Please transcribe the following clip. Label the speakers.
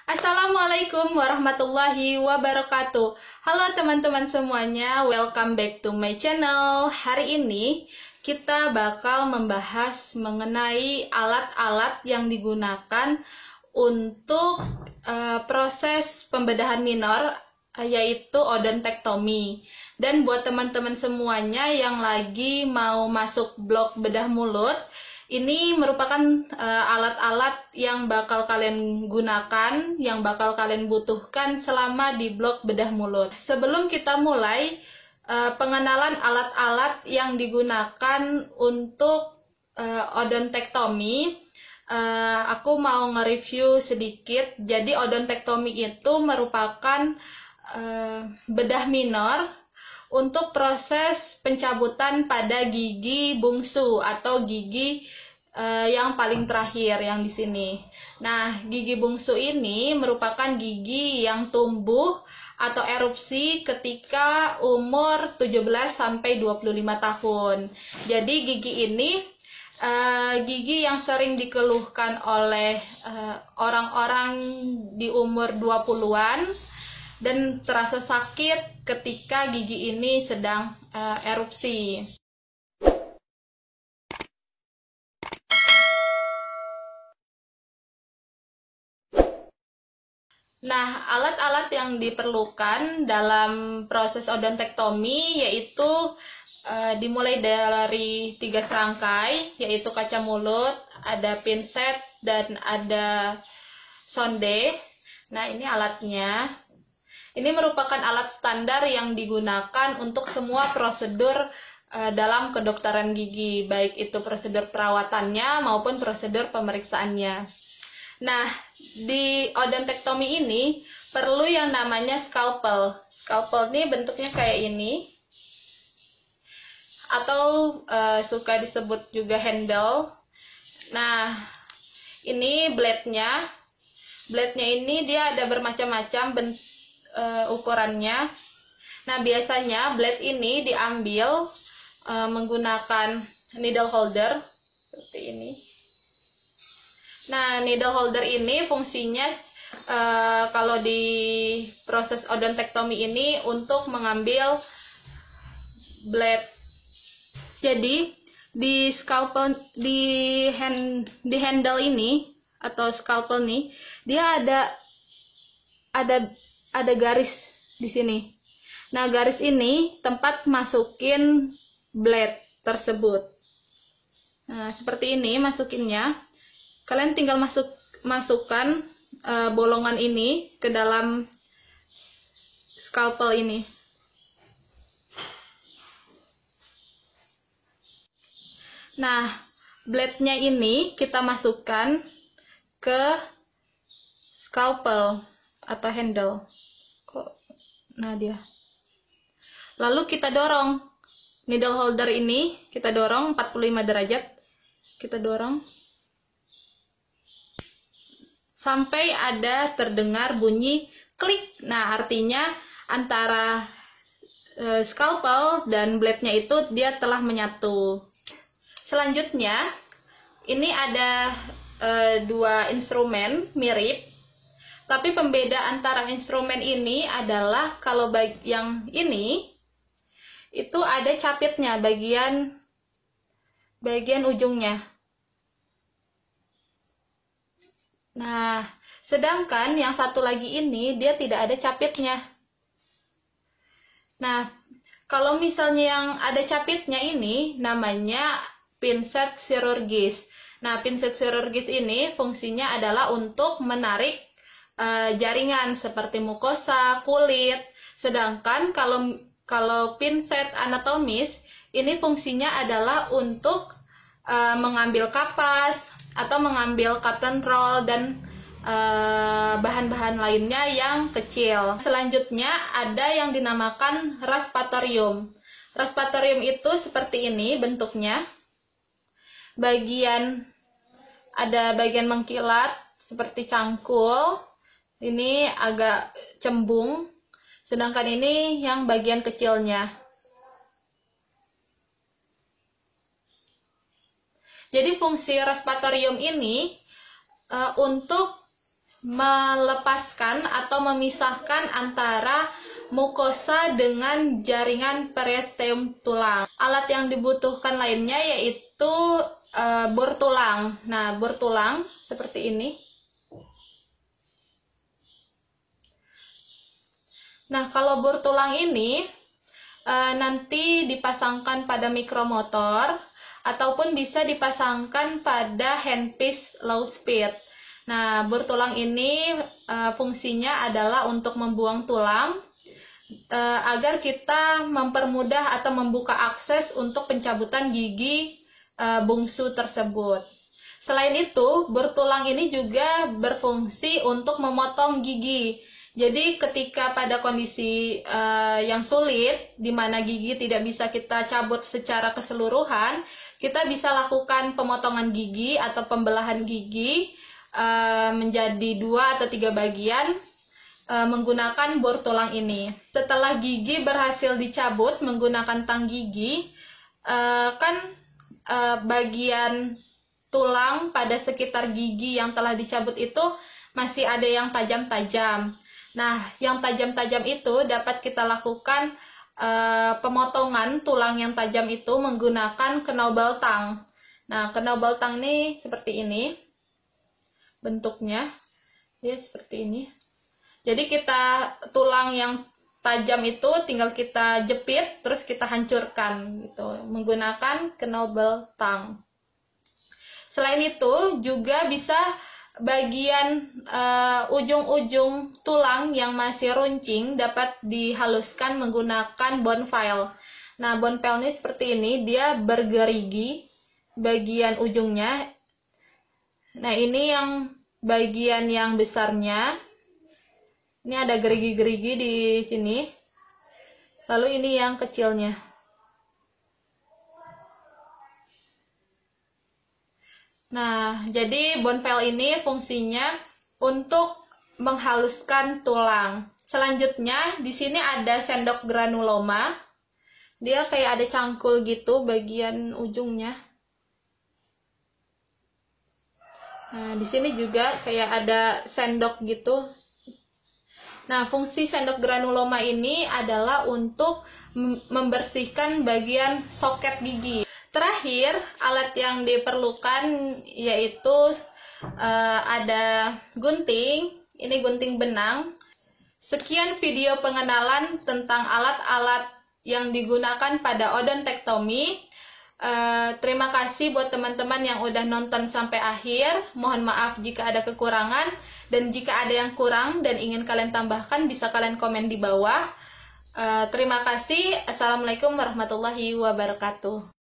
Speaker 1: Assalamualaikum warahmatullahi wabarakatuh. Halo teman-teman semuanya, welcome back to my channel. Hari ini kita bakal membahas mengenai alat-alat yang digunakan untuk proses pembedahan minor, yaitu odontektomi. Dan buat teman-teman semuanya yang lagi mau masuk blok bedah mulut, ini merupakan alat-alat yang bakal kalian gunakan, yang bakal kalian butuhkan selama di blok bedah mulut. Sebelum kita mulai, pengenalan alat-alat yang digunakan untuk odontektomi, aku mau nge-review sedikit. Jadi odontektomi itu merupakan bedah minor untuk proses pencabutan pada gigi bungsu atau gigi yang paling terakhir yang di sini. Nah, gigi bungsu ini merupakan gigi yang tumbuh atau erupsi ketika umur 17 sampai 25 tahun. Jadi gigi ini gigi yang sering dikeluhkan oleh orang-orang di umur 20-an dan terasa sakit ketika gigi ini sedang erupsi. Nah, alat-alat yang diperlukan dalam proses odontektomi yaitu dimulai dari 3 serangkai, yaitu kaca mulut, ada pinset, dan ada sonde. Nah, ini alatnya. Ini merupakan alat standar yang digunakan untuk semua prosedur dalam kedokteran gigi, baik itu prosedur perawatannya maupun prosedur pemeriksaannya. Nah, di odontektomi ini perlu yang namanya scalpel. Scalpel ini bentuknya kayak ini, atau suka disebut juga handle. Nah, ini blade-nya. Blade-nya ini dia ada bermacam-macam ukurannya. Nah, biasanya blade ini diambil menggunakan needle holder seperti ini. Nah, needle holder ini fungsinya kalau di proses odontektomi ini untuk mengambil blade. Jadi di scalpel, di handle ini atau scalpel nih, dia ada garis di sini. Nah, garis ini tempat masukin blade tersebut. Nah, seperti ini masukinnya. Kalian tinggal masukkan bolongan ini ke dalam scalpel ini. Nah, blade-nya ini kita masukkan ke scalpel atau handle. Nah, dia. Lalu kita dorong needle holder ini, kita dorong 45 derajat. Kita dorong sampai ada terdengar bunyi klik. Nah, artinya antara scalpel dan blade-nya itu dia telah menyatu. Selanjutnya, ini ada dua instrumen mirip. Tapi pembeda antara instrumen ini adalah kalau yang ini itu ada capitnya bagian ujungnya. Nah, sedangkan yang satu lagi ini dia tidak ada capitnya. Nah, kalau misalnya yang ada capitnya ini namanya pinset chirurgis. Nah, pinset chirurgis ini fungsinya adalah untuk menarik jaringan seperti mukosa, kulit. Sedangkan kalau pinset anatomis ini fungsinya adalah untuk mengambil kapas atau mengambil cotton roll dan bahan-bahan lainnya yang kecil. Selanjutnya ada yang dinamakan raspatorium. Raspatorium itu seperti ini bentuknya. Ada bagian mengkilat seperti cangkul. Ini agak cembung, sedangkan ini yang bagian kecilnya. Jadi fungsi raspatorium ini untuk melepaskan atau memisahkan antara mukosa dengan jaringan periosteum tulang. Alat yang dibutuhkan lainnya yaitu bor tulang. Nah, bor tulang seperti ini. Nah, kalau bor tulang ini nanti dipasangkan pada mikromotor ataupun bisa dipasangkan pada handpiece low speed. Nah, bor tulang ini fungsinya adalah untuk membuang tulang agar kita mempermudah atau membuka akses untuk pencabutan gigi bungsu tersebut. Selain itu, bor tulang ini juga berfungsi untuk memotong gigi. Jadi ketika pada kondisi yang sulit, di mana gigi tidak bisa kita cabut secara keseluruhan, kita bisa lakukan pemotongan gigi atau pembelahan gigi menjadi 2 atau 3 bagian menggunakan bor tulang ini. Setelah gigi berhasil dicabut menggunakan tang gigi, bagian tulang pada sekitar gigi yang telah dicabut itu masih ada yang tajam-tajam. Nah, yang tajam-tajam itu dapat kita lakukan pemotongan tulang yang tajam itu menggunakan knobel tang. Nah, knobel tang ini seperti ini bentuknya, ya seperti ini. Jadi tulang yang tajam itu tinggal kita jepit, terus kita hancurkan gitu menggunakan knobel tang. Selain itu juga bisa bagian ujung-ujung tulang yang masih runcing dapat dihaluskan menggunakan bone file. Nah, bone file ini seperti ini, dia bergerigi bagian ujungnya. Nah, ini yang bagian yang besarnya. Ini ada gerigi-gerigi di sini. Lalu ini yang kecilnya. Nah, jadi bone file ini fungsinya untuk menghaluskan tulang. Selanjutnya, di sini ada sendok granuloma. Dia kayak ada cangkul gitu bagian ujungnya. Nah, di sini juga kayak ada sendok gitu. Nah, fungsi sendok granuloma ini adalah untuk membersihkan bagian soket gigi. Terakhir, alat yang diperlukan yaitu ada gunting. Ini gunting benang. Sekian video pengenalan tentang alat-alat yang digunakan pada odontektomi. Terima kasih buat teman-teman yang udah nonton sampai akhir. Mohon maaf jika ada kekurangan, dan jika ada yang kurang dan ingin kalian tambahkan bisa kalian komen di bawah. Terima kasih. Assalamualaikum warahmatullahi wabarakatuh.